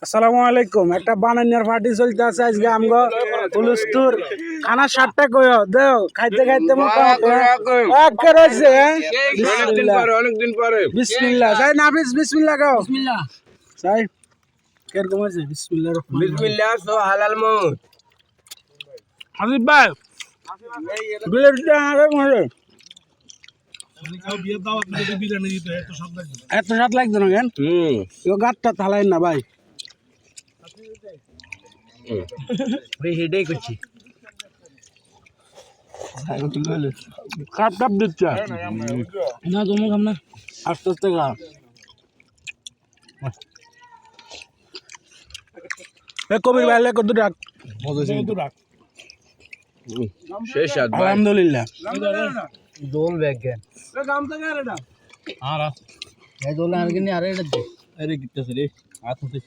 আসসালামু আলাইকুম। একটা বানানোর পার্টি চলতে আছে আজকে আমগো হুলুস্তুর খানা 7টা কইও দেও খাইতে খাইতে মোটামুটি এক করেছে। অনেকদিন পরে বিসমিল্লাহ যাই নাফিস বিসমিল্লাহ গাও বিসমিল্লাহ যাই কিরকম আছে বিসমিল্লাহর রহমানির রহিম। বিসমিল্লাহ তো হালাল মত হাবিব ভাই বিলেটটা আরে মরে এত স্বাদ লাগতো না কেন গাতটা থালাই না ভাই হেডেই করছি কাপ কাপ দিচ্ছে না তুমি খাম না আস্তে আস্তে খা এ কবির ভাই কত ডাক শেষ আলহামদুলিল্লাহ দোল ব্যাগ গেন আর এই দোল আর কিনে আরে এটা দে আরে কিত্তাছে রে হাত মুছিস